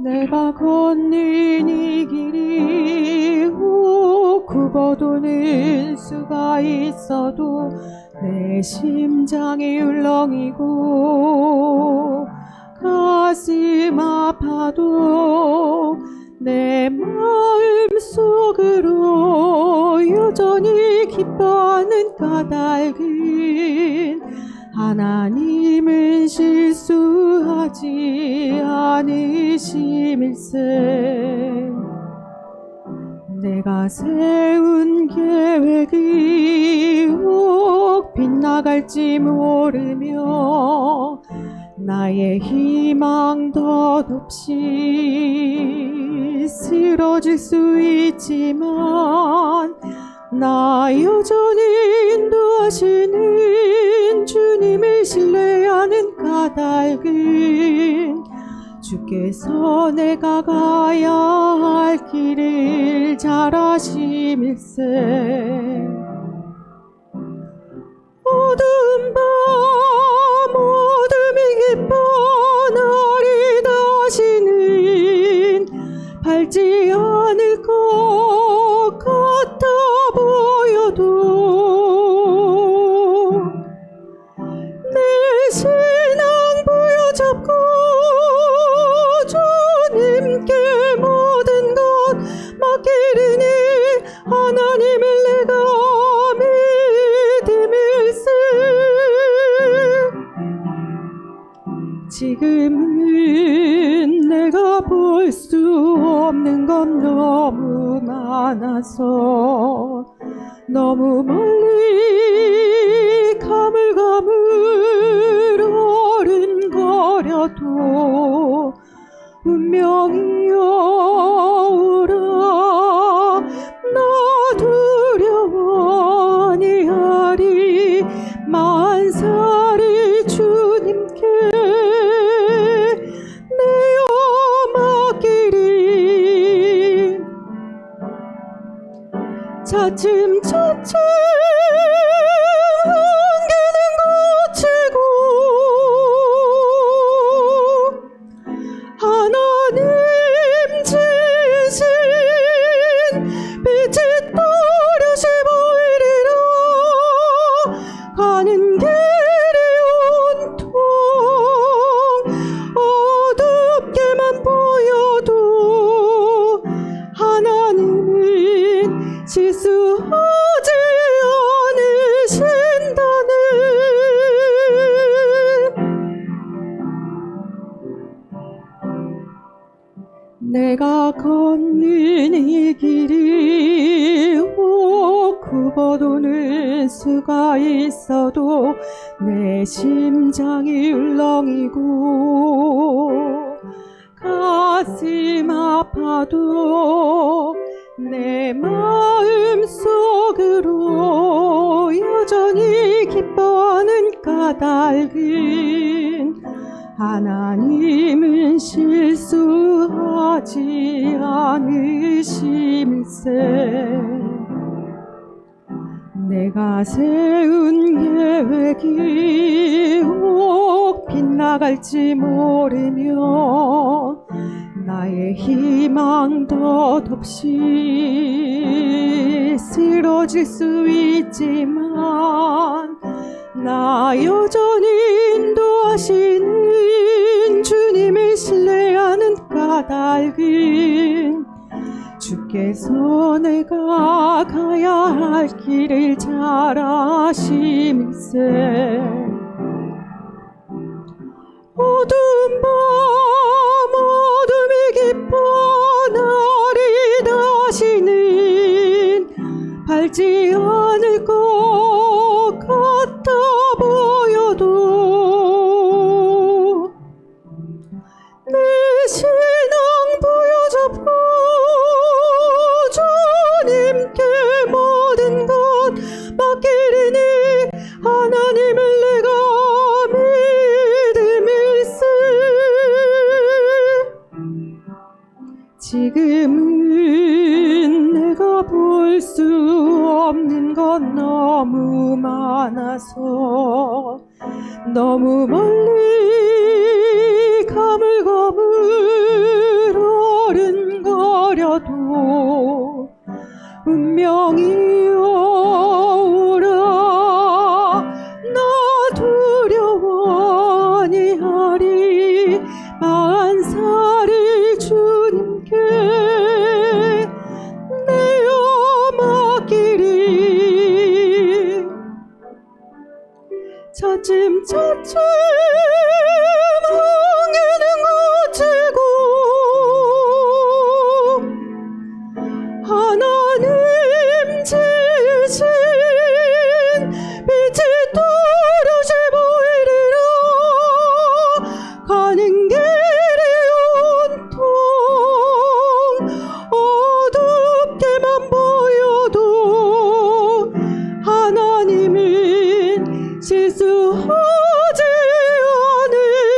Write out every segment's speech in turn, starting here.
내가 걷는 이 길이 굽어도는 수가 있어도 내 심장이 울렁이고 가슴 아파도 내 마음속으로 여전히 기뻐하는 까닭은 하나님은 실수하지 않으심일세. 내가 세운 계획이 혹 빗나갈지 모르며 나의 희망 덧없이 쓰러질 수 있지만 나 여전히 인도하시는 주님을 신뢰하는 까닭은 주께서 내가 가야 할 길을 잘 아심일세. 어두운 밤 어둠이 깊어 날이 다시는 밝지 않을 것 같아 보여도 내 신앙 부여잡고 주님께 모든 것 맡기리니 하나님을 내가 믿음일세. 지금은 내가 볼 수 없는 건 너무 많아서 너무 멀리 가물가물 어른거려도 운명이여 오라 나 두려워 아니하리 만사를 주님께 내어 맡기리. 차츰차츰 안개는 걷히고 하나님 지으신 빛이 또렷이 보이리라. 가는 길이 온통 어둡게만 보여도 하나님은 실수하지 않으신다네. 내가 걷는 이 길이 혹 굽어도는 수가 있어도 내 심장이 울렁이고 가슴 아파도 내 마음속으로 여전히 기뻐하는 까닭은 하나님은 실수하지 않으심일세. 내가 세운 계획이 혹 빗나갈지 모르며 나의 희망 덧없이 쓰러질 수 있지만 나 여전히 인도하시는 주님을 신뢰하는 까닭은 주께서 내가 가야 할 길을 잘 아심일세. 어두운 밤 어둠이 깊어 날이 다시는 밝지 않을 것 같아 보여도 내 신앙 부여잡고 주님께 모든 것 맡기리니 하나님을 내가 믿음일세. 지금은 내가 볼 수 없는 건 너무 많아서 너무 멀리 가물가물 차츰차츰 멍에는 거치고 하나님 지으신 빛이 또렷이 보이리라. 가는 길이 온통 어둡게만 보여도 하나님은 실수하지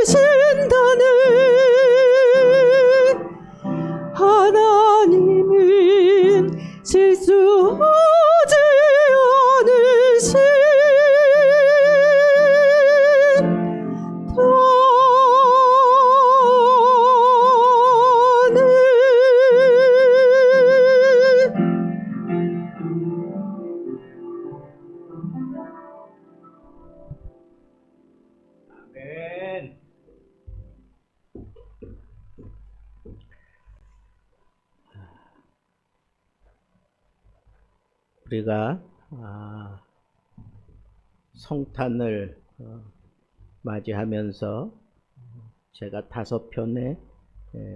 않으신다네. 하나님은 실수하지 아멘. 우리가 성탄을 맞이하면서 제가 5편의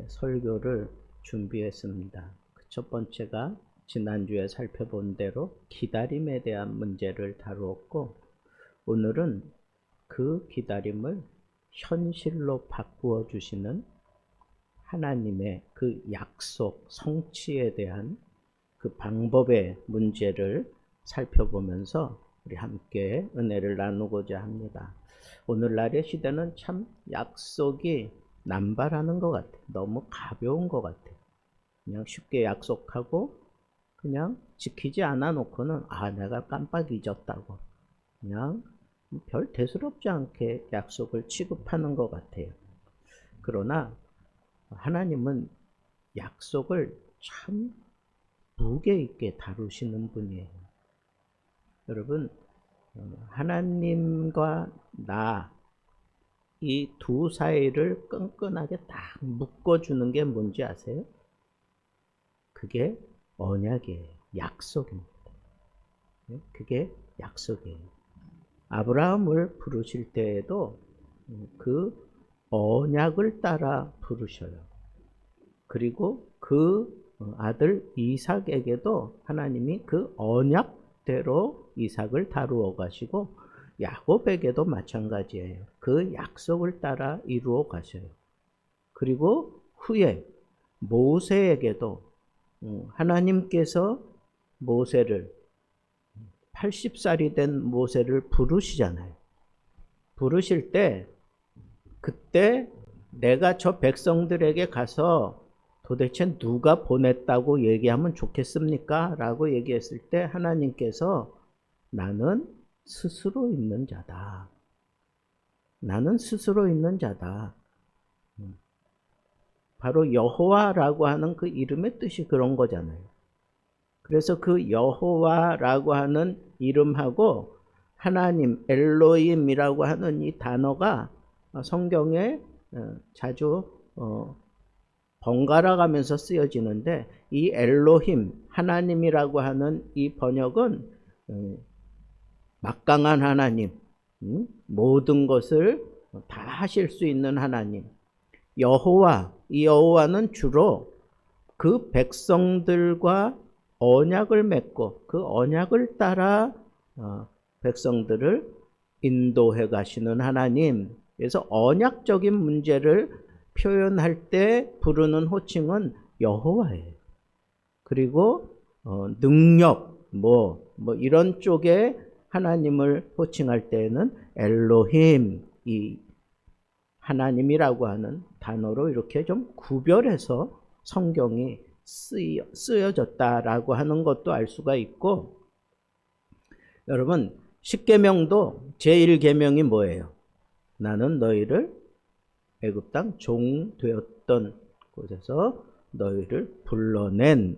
설교를 준비했습니다. 첫 번째가 지난주에 살펴본 대로 기다림에 대한 문제를 다루었고, 오늘은 그 기다림을 현실로 바꾸어 주시는 하나님의 그 약속, 성취에 대한 그 방법의 문제를 살펴보면서 우리 함께 은혜를 나누고자 합니다. 오늘날의 시대는 참 약속이 남발하는 것 같아요. 너무 가벼운 것 같아요. 그냥 쉽게 약속하고 그냥 지키지 않아 놓고는 내가 깜빡 잊었다고 그냥 별 대수롭지 않게 약속을 취급하는 것 같아요. 그러나 하나님은 약속을 참 무게 있게 다루시는 분이에요. 여러분, 하나님과 나 이 두 사이를 끈끈하게 딱 묶어주는 게 뭔지 아세요? 그게 언약이에요. 약속입니다. 그게 약속이에요. 아브라함을 부르실 때에도 그 언약을 따라 부르셔요. 그리고 그 아들 이삭에게도 하나님이 그 언약대로 이삭을 다루어 가시고, 야곱에게도 마찬가지예요. 그 약속을 따라 이루어 가셔요. 그리고 후에 모세에게도 하나님께서 모세를 80살이 된 모세를 부르시잖아요. 부르실 때 그때 내가 저 백성들에게 가서 도대체 누가 보냈다고 얘기하면 좋겠습니까? 라고 얘기했을 때 하나님께서 나는 스스로 있는 자다. 나는 스스로 있는 자다. 바로 여호와라고 하는 그 이름의 뜻이 그런 거잖아요. 그래서 그 여호와라고 하는 이름하고 하나님, 엘로힘이라고 하는 이 단어가 성경에 자주 번갈아 가면서 쓰여지는데, 이 엘로힘, 하나님이라고 하는 이 번역은 막강한 하나님, 모든 것을 다 하실 수 있는 하나님. 여호와, 이 여호와는 주로 그 백성들과 언약을 맺고 그 언약을 따라 백성들을 인도해 가시는 하나님. 그래서 언약적인 문제를 표현할 때 부르는 호칭은 여호와예요. 그리고 능력 뭐 이런 쪽에 하나님을 호칭할 때에는 엘로힘, 이 하나님이라고 하는 단어로 이렇게 좀 구별해서 성경이 쓰여졌다라고 하는 것도 알 수가 있고, 여러분 십계명도 제1계명이 뭐예요? 나는 너희를 애굽 땅 종 되었던 곳에서 너희를 불러낸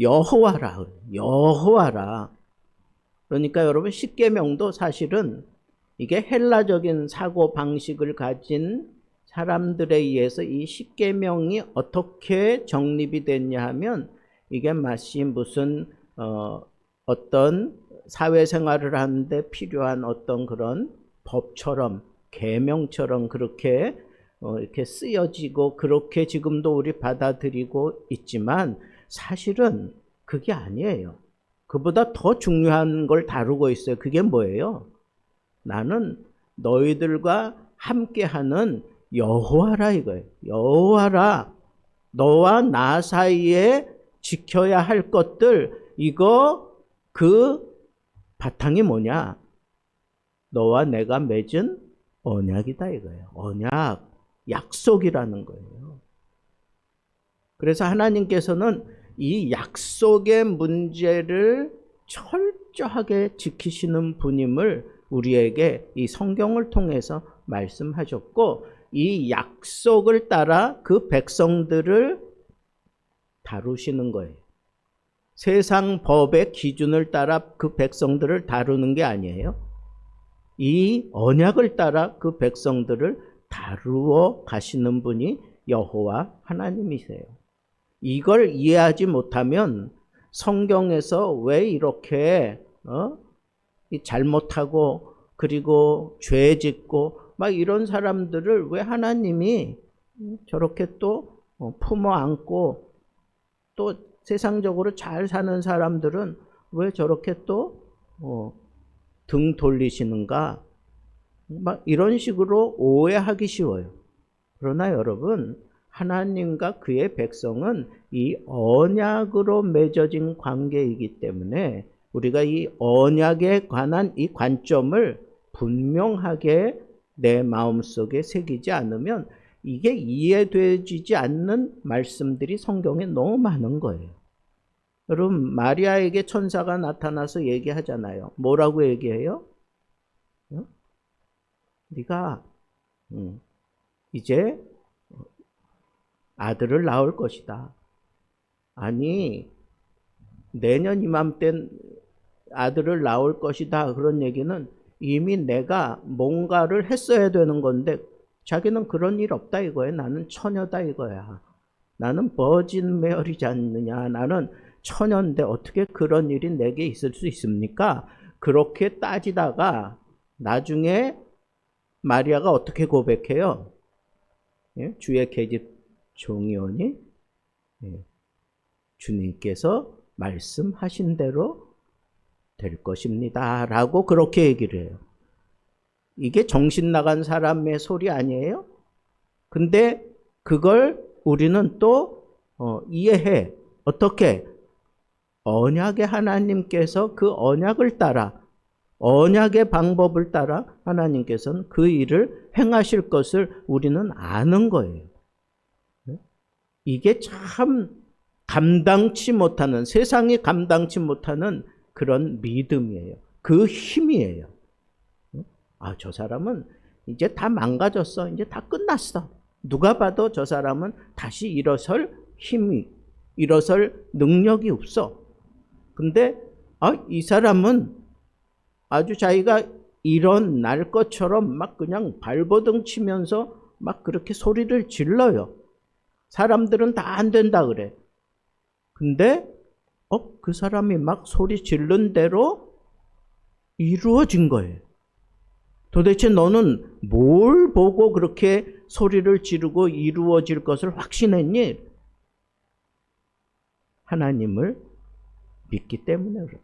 여호와라. 여호와라. 그러니까 여러분 십계명도 사실은 이게 헬라적인 사고 방식을 가진 사람들에 의해서 이 십계명이 어떻게 정립이 됐냐 하면, 이게 마치 무슨 어떤 사회생활을 하는데 필요한 어떤 그런 법처럼 계명처럼 그렇게 이렇게 쓰여지고 그렇게 지금도 우리 받아들이고 있지만 사실은 그게 아니에요. 그보다 더 중요한 걸 다루고 있어요. 그게 뭐예요? 나는 너희들과 함께하는 여호와라 이거예요. 여호와라. 너와 나 사이에 지켜야 할 것들, 이거 그 바탕이 뭐냐? 너와 내가 맺은 언약이다 이거예요. 언약, 약속이라는 거예요. 그래서 하나님께서는 이 약속의 문제를 철저하게 지키시는 분임을 우리에게 이 성경을 통해서 말씀하셨고, 이 약속을 따라 그 백성들을 다루시는 거예요. 세상 법의 기준을 따라 그 백성들을 다루는 게 아니에요. 이 언약을 따라 그 백성들을 다루어 가시는 분이 여호와 하나님이세요. 이걸 이해하지 못하면 성경에서 왜 이렇게 잘못하고 그리고 죄 짓고 막 이런 사람들을 왜 하나님이 저렇게 또 품어 안고, 또 세상적으로 잘 사는 사람들은 왜 저렇게 또 등 돌리시는가, 막 이런 식으로 오해하기 쉬워요. 그러나 여러분, 하나님과 그의 백성은 이 언약으로 맺어진 관계이기 때문에 우리가 이 언약에 관한 이 관점을 분명하게 내 마음속에 새기지 않으면 이게 이해되지 않는 말씀들이 성경에 너무 많은 거예요. 여러분, 마리아에게 천사가 나타나서 얘기하잖아요. 뭐라고 얘기해요? 네가 이제 아들을 낳을 것이다. 아니, 내년 이맘때 아들을 낳을 것이다. 그런 얘기는 이미 내가 뭔가를 했어야 되는 건데 자기는 그런 일 없다 이거예요. 나는 처녀다 이거야. 나는 버진 메어리지 않느냐. 나는 처녀인데 어떻게 그런 일이 내게 있을 수 있습니까? 그렇게 따지다가 나중에 마리아가 어떻게 고백해요? 예? 주의 계집 종이오니 주님께서 말씀하신 대로 될 것입니다 라고 그렇게 얘기를 해요. 이게 정신 나간 사람의 소리 아니에요? 근데 그걸 우리는 또 이해해. 어떻게? 언약의 하나님께서 그 언약을 따라, 언약의 방법을 따라 하나님께서는 그 일을 행하실 것을 우리는 아는 거예요. 이게 참 감당치 못하는, 세상이 감당치 못하는 그런 믿음이에요. 그 힘이에요. 아, 저 사람은 이제 다 망가졌어. 이제 다 끝났어. 누가 봐도 저 사람은 다시 일어설 힘이, 일어설 능력이 없어. 근데 이 사람은 아주 자기가 일어날 것처럼 막 그냥 발버둥 치면서 막 그렇게 소리를 질러요. 사람들은 다 안 된다 그래. 근데 그 사람이 막 소리 지른 대로 이루어진 거예요. 도대체 너는 뭘 보고 그렇게 소리를 지르고 이루어질 것을 확신했니? 하나님을 믿기 때문에 그래요.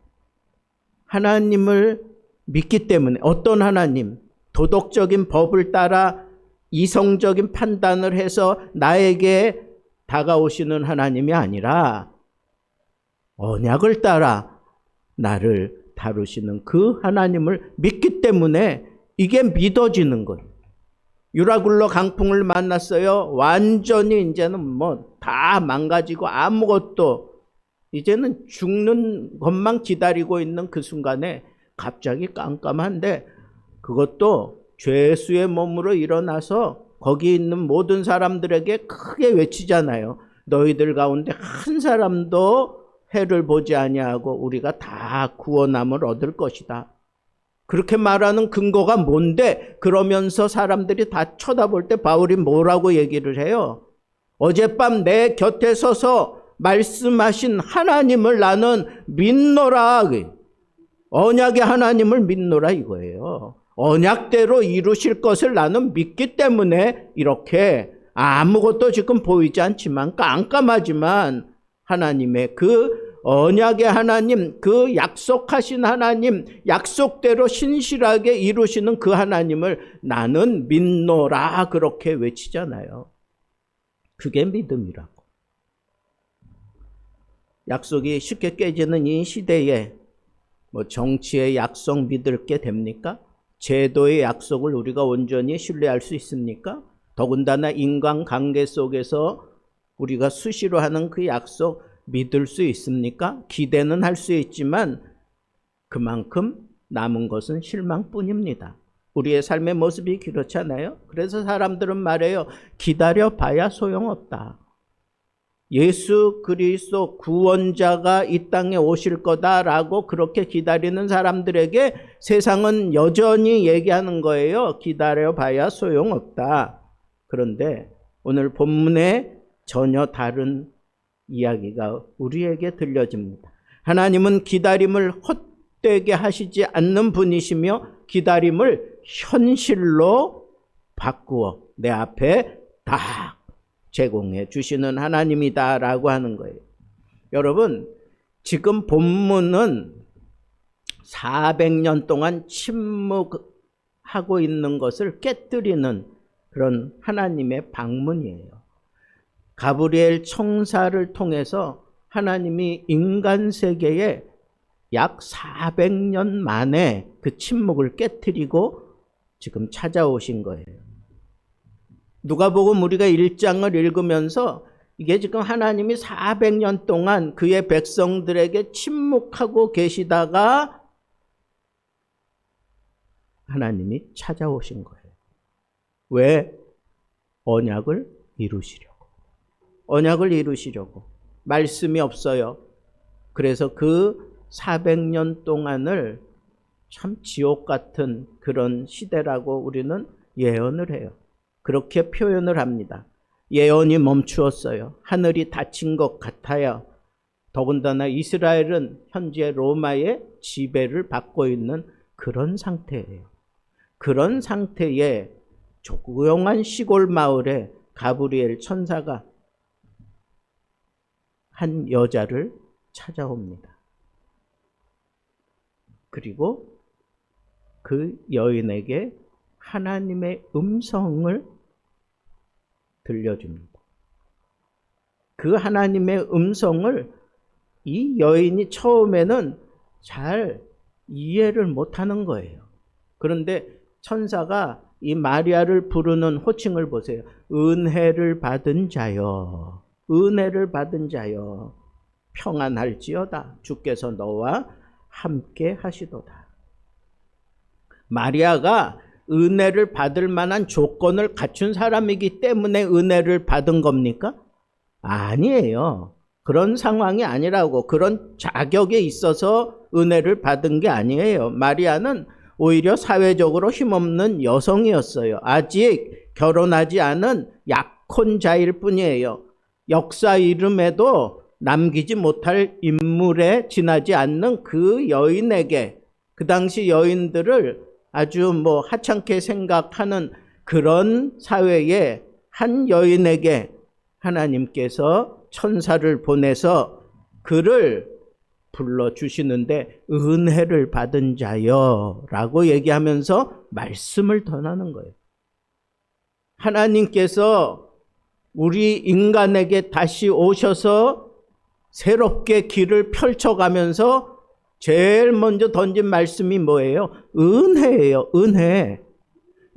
하나님을 믿기 때문에. 어떤 하나님? 도덕적인 법을 따라 이성적인 판단을 해서 나에게 다가오시는 하나님이 아니라 언약을 따라 나를 다루시는 그 하나님을 믿기 때문에 이게 믿어지는 거예요. 유라굴로 강풍을 만났어요. 완전히 이제는 뭐 다 망가지고 아무것도, 이제는 죽는 것만 기다리고 있는 그 순간에 갑자기 깜깜한데, 그것도 죄수의 몸으로 일어나서 거기 있는 모든 사람들에게 크게 외치잖아요. 너희들 가운데 한 사람도 해를 보지 아니하고 우리가 다 구원함을 얻을 것이다. 그렇게 말하는 근거가 뭔데? 그러면서 사람들이 다 쳐다볼 때 바울이 뭐라고 얘기를 해요? 어젯밤 내 곁에 서서 말씀하신 하나님을 나는 믿노라. 언약의 하나님을 믿노라 이거예요. 언약대로 이루실 것을 나는 믿기 때문에 이렇게 아무것도 지금 보이지 않지만 깜깜하지만 하나님의 그 언약의 하나님, 그 약속하신 하나님, 약속대로 신실하게 이루시는 그 하나님을 나는 믿노라 그렇게 외치잖아요. 그게 믿음이라고. 약속이 쉽게 깨지는 이 시대에 뭐 정치의 약속 믿을 게 됩니까? 제도의 약속을 우리가 온전히 신뢰할 수 있습니까? 더군다나 인간관계 속에서 우리가 수시로 하는 그 약속 믿을 수 있습니까? 기대는 할 수 있지만 그만큼 남은 것은 실망뿐입니다. 우리의 삶의 모습이 그렇잖아요. 그래서 사람들은 말해요. 기다려봐야 소용없다. 예수 그리스도 구원자가 이 땅에 오실 거다라고 그렇게 기다리는 사람들에게 세상은 여전히 얘기하는 거예요. 기다려봐야 소용없다. 그런데 오늘 본문에 전혀 다른 이야기가 우리에게 들려집니다. 하나님은 기다림을 헛되게 하시지 않는 분이시며 기다림을 현실로 바꾸어 내 앞에 다 제공해 주시는 하나님이다라고 하는 거예요. 여러분, 지금 본문은 400년 동안 침묵하고 있는 것을 깨뜨리는 그런 하나님의 방문이에요. 가브리엘 청사를 통해서 하나님이 인간 세계에 약 400년 만에 그 침묵을 깨뜨리고 지금 찾아오신 거예요. 누가복음 우리가 1장을 읽으면서 이게 지금 하나님이 400년 동안 그의 백성들에게 침묵하고 계시다가 하나님이 찾아오신 거예요. 왜? 언약을 이루시려고. 언약을 이루시려고. 말씀이 없어요. 그래서 그 400년 동안을 참 지옥 같은 그런 시대라고 우리는 예언을 해요. 그렇게 표현을 합니다. 예언이 멈추었어요. 하늘이 닫힌 것 같아요. 더군다나 이스라엘은 현재 로마의 지배를 받고 있는 그런 상태예요. 그런 상태에 조용한 시골 마을에 가브리엘 천사가 한 여자를 찾아옵니다. 그리고 그 여인에게 하나님의 음성을 들려줍니다. 그 하나님의 음성을 이 여인이 처음에는 잘 이해를 못하는 거예요. 그런데 천사가 이 마리아를 부르는 호칭을 보세요. 은혜를 받은 자여, 은혜를 받은 자여, 평안할지어다. 주께서 너와 함께 하시도다. 마리아가 은혜를 받을 만한 조건을 갖춘 사람이기 때문에 은혜를 받은 겁니까? 아니에요. 그런 상황이 아니라고. 그런 자격에 있어서 은혜를 받은 게 아니에요. 마리아는 오히려 사회적으로 힘없는 여성이었어요. 아직 결혼하지 않은 약혼자일 뿐이에요. 역사 이름에도 남기지 못할 인물에 지나지 않는 그 여인에게, 그 당시 여인들을 아주 하찮게 생각하는 그런 사회의 한 여인에게 하나님께서 천사를 보내서 그를 불러주시는데 은혜를 받은 자여 라고 얘기하면서 말씀을 전하는 거예요. 하나님께서 우리 인간에게 다시 오셔서 새롭게 길을 펼쳐가면서 제일 먼저 던진 말씀이 뭐예요? 은혜예요. 은혜.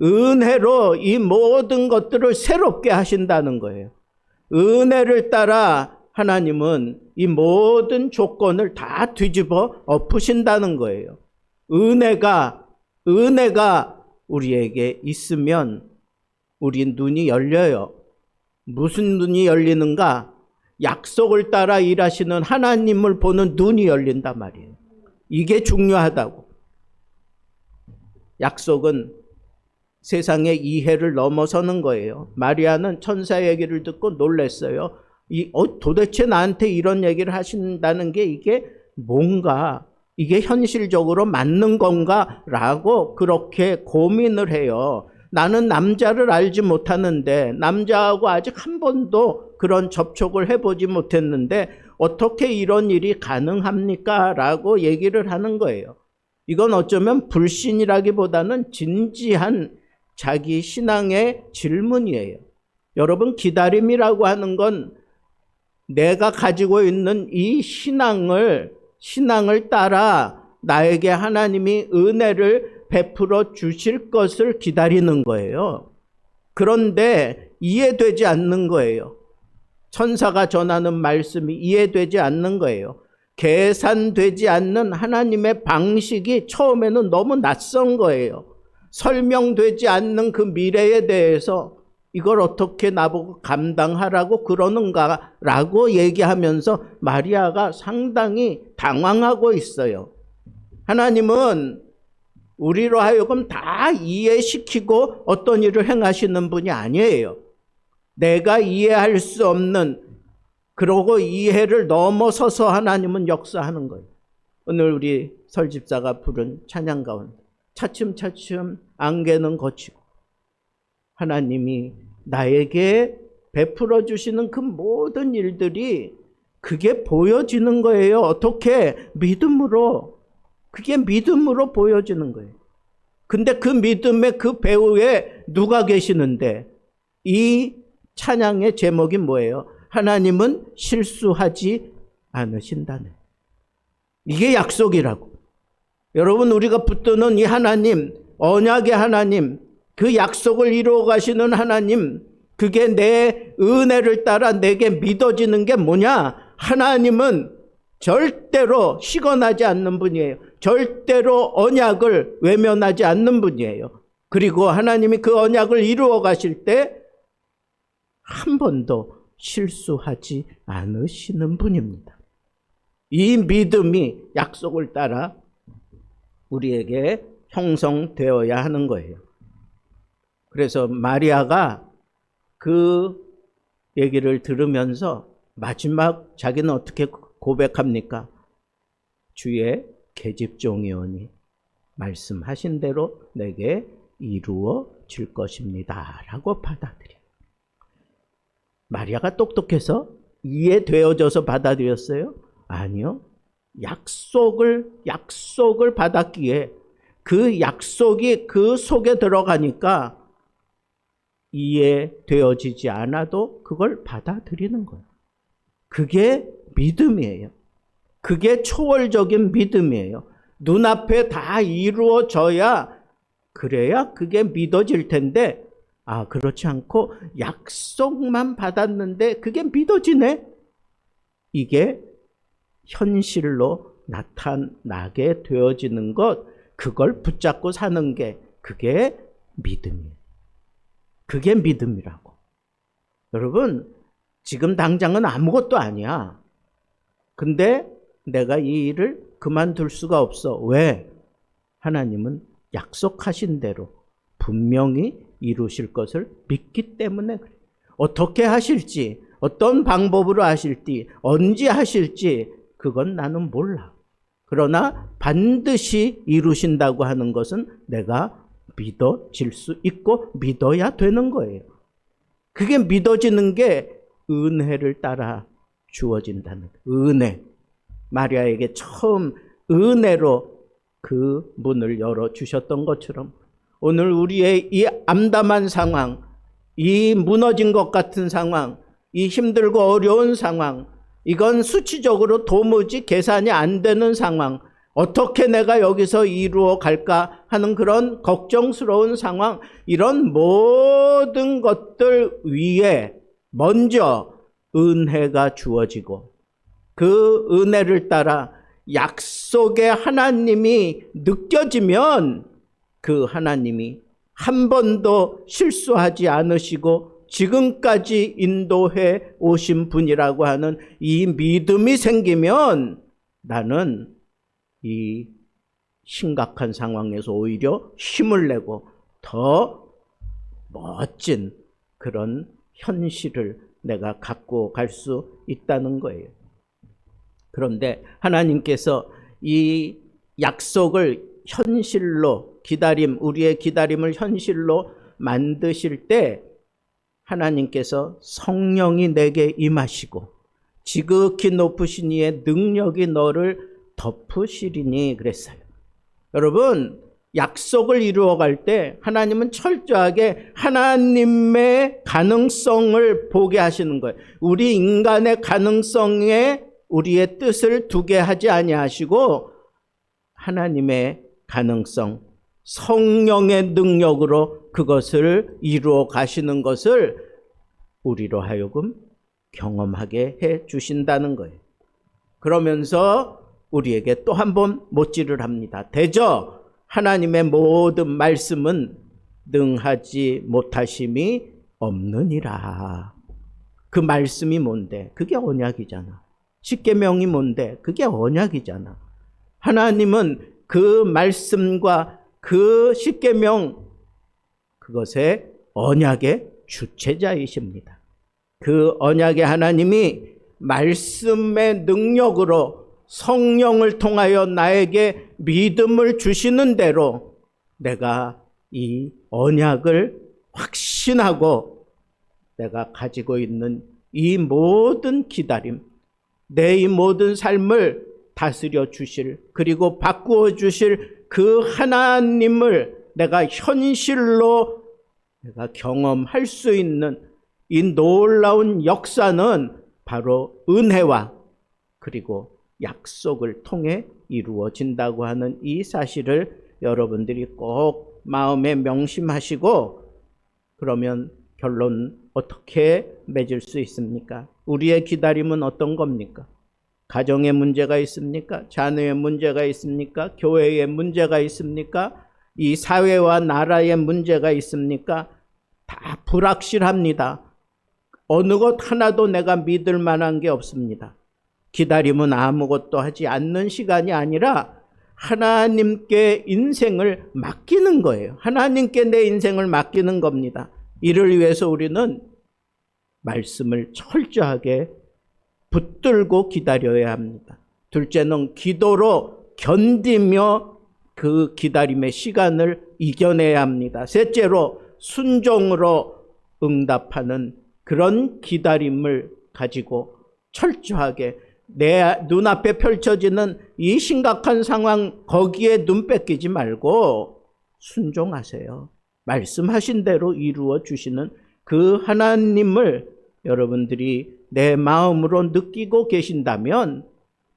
은혜로 이 모든 것들을 새롭게 하신다는 거예요. 은혜를 따라 하나님은 이 모든 조건을 다 뒤집어 엎으신다는 거예요. 은혜가 우리에게 있으면 우리 눈이 열려요. 무슨 눈이 열리는가? 약속을 따라 일하시는 하나님을 보는 눈이 열린단 말이에요. 이게 중요하다고. 약속은 세상의 이해를 넘어서는 거예요. 마리아는 천사 얘기를 듣고 놀랐어요. 도대체 나한테 이런 얘기를 하신다는 게 이게 뭔가 이게 현실적으로 맞는 건가라고 그렇게 고민을 해요. 나는 남자를 알지 못하는데, 남자하고 아직 한 번도 그런 접촉을 해보지 못했는데 어떻게 이런 일이 가능합니까? 라고 얘기를 하는 거예요. 이건 어쩌면 불신이라기보다는 진지한 자기 신앙의 질문이에요. 여러분, 기다림이라고 하는 건 내가 가지고 있는 이 신앙을 따라 나에게 하나님이 은혜를 베풀어 주실 것을 기다리는 거예요. 그런데 이해되지 않는 거예요. 천사가 전하는 말씀이 이해되지 않는 거예요. 계산되지 않는 하나님의 방식이 처음에는 너무 낯선 거예요. 설명되지 않는 그 미래에 대해서 이걸 어떻게 나보고 감당하라고 그러는가라고 얘기하면서 마리아가 상당히 당황하고 있어요. 하나님은 우리로 하여금 다 이해시키고 어떤 일을 행하시는 분이 아니에요. 내가 이해할 수 없는, 그러고 이해를 넘어서서 하나님은 역사하는 거예요. 오늘 우리 설집사가 부른 찬양 가운데 차츰차츰 안개는 걷히고 하나님이 나에게 베풀어 주시는 그 모든 일들이 그게 보여지는 거예요. 어떻게? 믿음으로. 그게 믿음으로 보여지는 거예요. 근데 그 믿음의 그 배후에 누가 계시는데, 이 찬양의 제목이 뭐예요? 하나님은 실수하지 않으신다네. 이게 약속이라고. 여러분, 우리가 붙드는 이 하나님, 언약의 하나님, 그 약속을 이루어 가시는 하나님, 그게 내 은혜를 따라 내게 믿어지는 게 뭐냐? 하나님은 절대로 시건하지 않는 분이에요. 절대로 언약을 외면하지 않는 분이에요. 그리고 하나님이 그 언약을 이루어 가실 때 한 번도 실수하지 않으시는 분입니다. 이 믿음이 약속을 따라 우리에게 형성되어야 하는 거예요. 그래서 마리아가 그 얘기를 들으면서 마지막 자기는 어떻게 고백합니까? 주의 계집종이오니 말씀하신 대로 내게 이루어질 것입니다 라고 받아들여요. 마리아가 똑똑해서 이해되어져서 받아들였어요? 아니요. 약속을 받았기에 그 약속이 그 속에 들어가니까 이해되어지지 않아도 그걸 받아들이는 거예요. 그게 믿음이에요. 그게 초월적인 믿음이에요. 눈앞에 다 이루어져야, 그래야 그게 믿어질 텐데, 그렇지 않고 약속만 받았는데 그게 믿어지네? 이게 현실로 나타나게 되어지는 것, 그걸 붙잡고 사는 게 그게 믿음이에요. 그게 믿음이라고. 여러분, 지금 당장은 아무것도 아니야. 근데 내가 이 일을 그만둘 수가 없어. 왜? 하나님은 약속하신 대로 분명히 이루실 것을 믿기 때문에 그래. 어떻게 하실지, 어떤 방법으로 하실지, 언제 하실지 그건 나는 몰라. 그러나 반드시 이루신다고 하는 것은 내가 믿어질 수 있고 믿어야 되는 거예요. 그게 믿어지는 게 은혜를 따라 주어진다는 거예요. 은혜. 마리아에게 처음 은혜로 그 문을 열어주셨던 것처럼 오늘 우리의 이 암담한 상황, 이 무너진 것 같은 상황, 이 힘들고 어려운 상황, 이건 수치적으로 도무지 계산이 안 되는 상황, 어떻게 내가 여기서 이루어 갈까 하는 그런 걱정스러운 상황, 이런 모든 것들 위에 먼저 은혜가 주어지고 그 은혜를 따라 약속의 하나님이 느껴지면 그 하나님이 한 번도 실수하지 않으시고 지금까지 인도해 오신 분이라고 하는 이 믿음이 생기면 나는 이 심각한 상황에서 오히려 힘을 내고 더 멋진 그런 현실을 내가 갖고 갈 수 있다는 거예요. 그런데 하나님께서 이 약속을 현실로 우리의 기다림을 현실로 만드실 때 하나님께서 성령이 내게 임하시고 지극히 높으신 이의 능력이 너를 덮으시리니 그랬어요. 여러분, 약속을 이루어갈 때 하나님은 철저하게 하나님의 가능성을 보게 하시는 거예요. 우리 인간의 가능성에 우리의 뜻을 두게 하지 아니하시고 하나님의 가능성, 성령의 능력으로 그것을 이루어 가시는 것을 우리로 하여금 경험하게 해 주신다는 거예요. 그러면서 우리에게 또 한 번 못질을 합니다. 대저 하나님의 모든 말씀은 능하지 못하심이 없느니라. 그 말씀이 뭔데? 그게 언약이잖아. 십계명이 뭔데? 그게 언약이잖아. 하나님은 그 말씀과 그 십계명, 그것의 언약의 주체자이십니다. 그 언약의 하나님이 말씀의 능력으로 성령을 통하여 나에게 믿음을 주시는 대로 내가 이 언약을 확신하고 내가 가지고 있는 이 모든 기다림, 내 이 모든 삶을 다스려 주실, 그리고 바꾸어 주실 그 하나님을 내가 현실로 내가 경험할 수 있는 이 놀라운 역사는 바로 은혜와 그리고 약속을 통해 이루어진다고 하는 이 사실을 여러분들이 꼭 마음에 명심하시고, 그러면 결론 어떻게 맺을 수 있습니까? 우리의 기다림은 어떤 겁니까? 가정에 문제가 있습니까? 자녀의 문제가 있습니까? 교회에 문제가 있습니까? 이 사회와 나라에 문제가 있습니까? 다 불확실합니다. 어느 것 하나도 내가 믿을 만한 게 없습니다. 기다림은 아무것도 하지 않는 시간이 아니라 하나님께 인생을 맡기는 거예요. 하나님께 내 인생을 맡기는 겁니다. 이를 위해서 우리는 말씀을 철저하게 붙들고 기다려야 합니다. 둘째는 기도로 견디며 그 기다림의 시간을 이겨내야 합니다. 셋째로 순종으로 응답하는 그런 기다림을 가지고 철저하게 내 눈앞에 펼쳐지는 이 심각한 상황, 거기에 눈 뺏기지 말고 순종하세요. 말씀하신 대로 이루어 주시는 그 하나님을 여러분들이 내 마음으로 느끼고 계신다면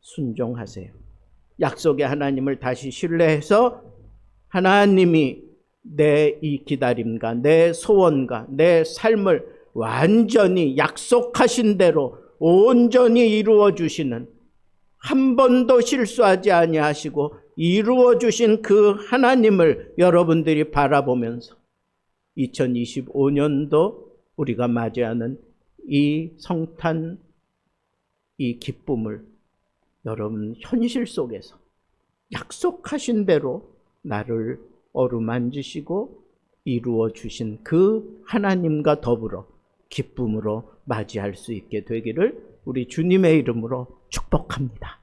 순종하세요. 약속의 하나님을 다시 신뢰해서 하나님이 내 이 기다림과 내 소원과 내 삶을 완전히 약속하신 대로 온전히 이루어 주시는, 한 번도 실수하지 아니하시고 이루어 주신 그 하나님을 여러분들이 바라보면서 2025년도 우리가 맞이하는 이 성탄, 이 기쁨을 여러분 현실 속에서 약속하신 대로 나를 어루만지시고 이루어 주신 그 하나님과 더불어 기쁨으로 맞이할 수 있게 되기를 우리 주님의 이름으로 축복합니다.